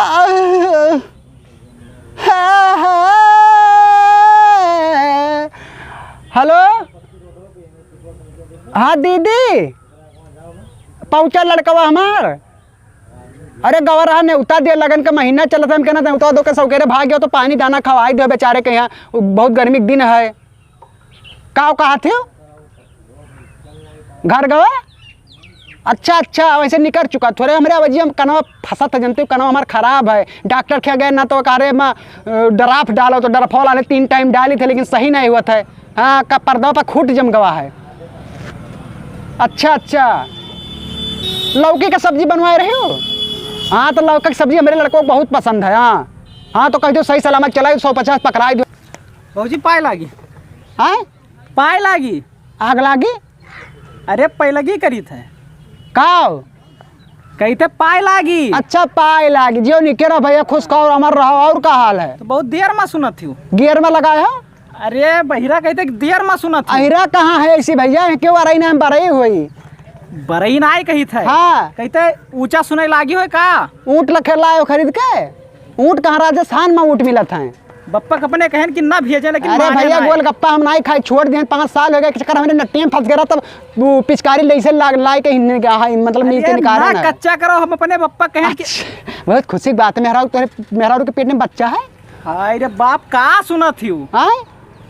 Hello, हाँ दीदी, पहुँचा लड़कवा हमार। अरे गवर रहा न्योता दिया, लगन का महीना चला था, हम कहना न्योता दो के सौकेरे भाग गया तो पानी दाना खवाई दो बेचारे के यहाँ, बहुत गर्मी के दिन है। कहाँ थे घर गवा? अच्छा अच्छा, वैसे निकल चुका थोड़े हमारे वजह हम कनवा फंसा था, जानते हो कनवा हमारा ख़राब है। डॉक्टर के गए ना तो कह रहे मैं ड्राफ डालो, तो ड्राफॉल वाले 3 टाइम डाली थे लेकिन सही नहीं हुआ था। हाँ, का पर्दा पर खूट जम गवा है। अच्छा अच्छा, लौकी का सब्जी बनवा रहे हो? हाँ तो लौकी की सब्जी मेरे लड़कों को बहुत पसंद है। हाँ हाँ, तो कह दो सही सलामत चलाई 150 पकड़ाई दो। बहुजी पाए लागी? हाँ पाए लागी? आग लागी? अरे पैलगी करी थे काओ कही थे पाए लागी। अच्छा पाए लागी, जो निकेरा भैया खुश खाओ अमर रहो। और का हाल है? तो बहुत देर में सुनत थी। गियर में लगाया? अरे बहिरा कहते देर में सुनत थी। अहिरा कहाँ है ऐसी भैया, क्यों आ रही ना हम बरई हुई? बरई ना आई कही थे। हाँ कहते ऊंचा सुने लागी हो का? ऊँट लखे लाए खरीद के? ऊँट कहाँ राजस्थान में ऊँट मिलत है? बप्पा अपने कहन कि ना भेजे, लेकिन अरे भैया गोलगप्पा हम नहीं खाए, छोड़ दिए 5 साल हो गए चक्कर हमने नट्टी में फंस गया। तब वो पिचकारी ले से लाए के हिन्ने का मतलब नीचे के निकाला ना। कच्चा करो हम अपने बप्पा कहन कि बहुत खुशी की बात है। मेहरारू के पेट में बच्चा है। हाय रे बाप, का सुनत थी? हाँ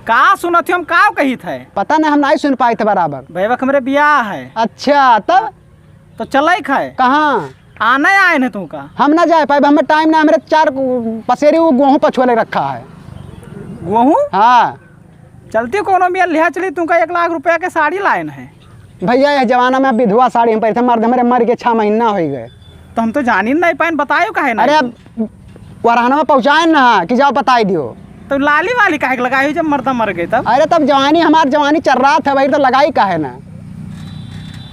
का सुनत थी? हम का कही थे? पता नहीं, हम नहीं सुन पाए थे बराबर। भैया हमरे ब्याह है। अच्छा तब तो चल खाए कहाँ? आना आए न तू का? हम ना जाए पाए, हमें टाइम ना, मेरे 4 पसेरी वो गेहूँ पछुले रखा है। गेहूँ? हाँ चलती कोनो मियाँ लिहा चली तू का 1 लाख रुपया के साड़ी लाए है। भैया यह जमाना में विधवा साड़ी हम पहले थे, मर्द हमारे मर के 6 महीना हो गए। तो हम तो जान ही नहीं पाए, बतायो काहे ना? अरे अब वरहाना में पहुँचाए ना कि जाओ बताई दियो। तो लाली वाली काहे लगाई हुई जब मर्दा मर गए तब? अरे तब जवानी हमारी जवानी चल रहा था भाई, तो लगाई काहे ना।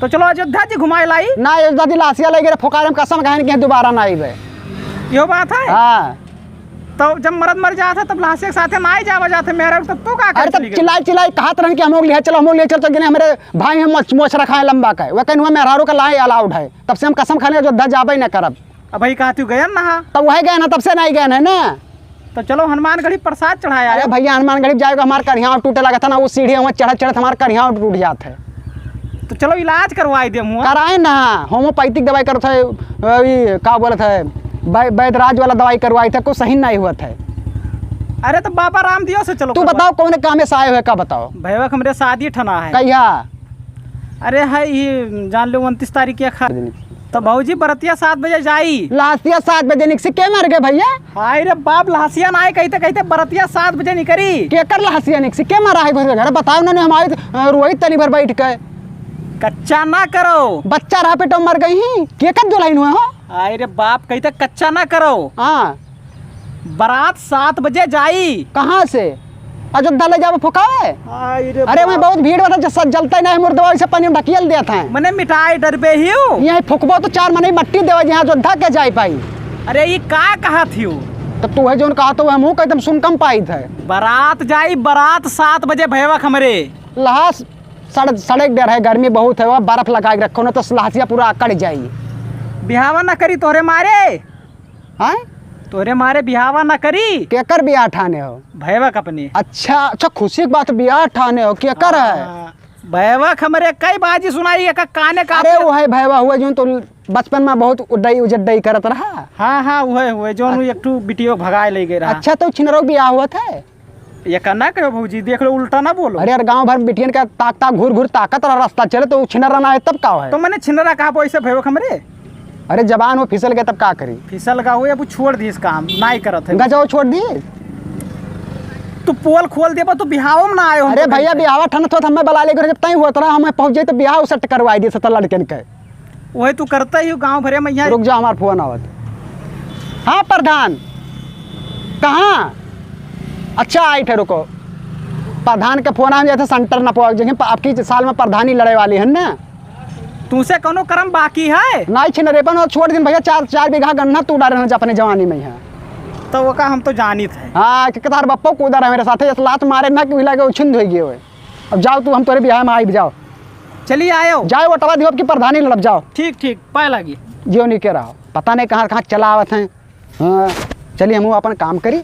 तो चलो अयोध्या जी घुमाए लाई ना, अयोध्या जी लासिया ले गए फुकार में कसम कहें कि दोबारा ना आइबे। यो बात है। हाँ तो जब मर्द मर जाता तब लाशे के साथे ना ही जावा जाते मेरे, तब तो का अरे तब चिल्लाई कहत रहे कि हम लोग ले चलो, हम लोग ले चलो। तो हमारे भाई हम मोछ रखा है लंबा का, वह कहूँ मेहरारू का लाए अलाउड है। तब से हम कसम खाने अयोध्या जाबे न करब। अब भाई कहती गए ना, तब वही गए ना, तब से नहीं गए ना। तो चलो हनुमानगढ़ी प्रसाद चढ़ाया। अरे भैया हनुमानगढ़ी जाएगा, हमारे कढ़िया टूटे लगा था ना, वो सीढ़ी वहाँ चढ़ हमारे कढ़िया टूट जाते है। तो चलो इलाज करवाई दे मुँह कराए ना, होम्योपैथिक दवाई करते है, क्या बोले थे वैद्यराज वाला दवाई करवाई था, कुछ सही नहीं हुआ था। अरे तो बाबा रामदेव से चलो। तू बताओ कौन काम से आए हुए का बताओ? भैया हमरे शादी ठना है। कहिया? अरे है ये जान लो 29 तारीख के खा। तो भाजी बरतिया 7 बजे जाई। लासिया 7 बजे निक से के मर गए भैया? हाय रे बाप, लासिया ना कहते बरतिया 7 बजे निकरी। के कर लासिया निक से के मरा है घर? बताओ ना, हमारे रोहित तनी भर बैठ के कच्चा ना करो। बच्चा रहा पेटो मर गई ही, के कर दुल्हन हुए हो? हाय रे बाप, कहते कच्चा ना करो। हाँ बारात 7 बजे जाई। कहाँ से? अयोध्या ले जाओ फुकावे? अरे मैं बहुत भीड़ होता जलता नहीं मुर्दवा से पानी में ढकियल दिया था। मैंने मिठाई डरबे ही यहाँ फुकबो तो 4 महीने मट्टी देवे जहाँ अयोध्या के जाए पाई। अरे ये का कहा थी? तो तू है जो कहा तो हम एकदम सुन कम पाई थे। बारात जाई, बारात 7 बजे भैया हमरे लहास सड़क डर है, गर्मी बहुत है, वह बर्फ लगा के रखो ना तो लहासिया पूरा अकड़ जाई। बिहावा ना करी तोरे मारे। हाँ तोरे मारे बिहावा ना करी। केकर बियाह ठाने हो? भैया अपनी। अच्छा अच्छा, खुशी की बात, बियाह ठाने हो केकर है? भैया हमरे कई बाजी सुनाई है काने का। अरे वो है भैया हुआ जो तो बचपन में बहुत उड्डई उजड्डई करत रहा। हाँ हाँ हुए जो एक टू बिटियो भगाए ले गए रहा। अच्छा तो छिनरो बियाह हुआ था? ये करना कहो भौजी, देख लो उल्टा ना बोलो। अरे यार गांव भर में बिटियन का ताक घूर ताकत रहा, रास्ता चले तो छिनरा ना है तब का है? तो मैंने छिनरा कहा पैसे भैया हमरे। अरे जबान वो फिसल गए तब का करी? फिसल का हुए अब छोड़ दी इस काम नहीं करत है। गजाओ छोड़ दी। तू पोल खोल दे तू बिहाव में ना आयो। अरे भैया बिहावा ठनत हो हमें बला लेकर जब तई हुआ था हमें पहुंच जाए तो बिहाव सेट करवाई दिए 70 लड़कन के। वही तू करता ही गांव भरे में। रुक जाओ हमारा फोन आवत। हाँ प्रधान कहाँ? अच्छा आई थे, रुको। प्रधान के फोन आ जाए सेंटर न पहुँच आपकी साल में प्रधानी लड़े वाली है ना। तुमसे कोनो कर्म बाकी है? नहीं छिनरेपन और छोड़ दिन भैया 4 बीघा गन्ना तू डाले अपने जवानी में है। तो वो का हम तो जानी थे। हाँ कि तार बप्पो कूदा रहा मेरे साथ, लात मारे ना कि हिला के उछिंद हो गए। अब जाओ तू, हम तोरे बिहार में आई जाओ। चलिए आयो जाओ वटवा दियो की प्रधानी लड़ब जाओ। ठीक पाए लगी जियो नहीं के रहो, पता नहीं कहाँ चला आवत हैं। हाँ चलिए हम अपन काम करी।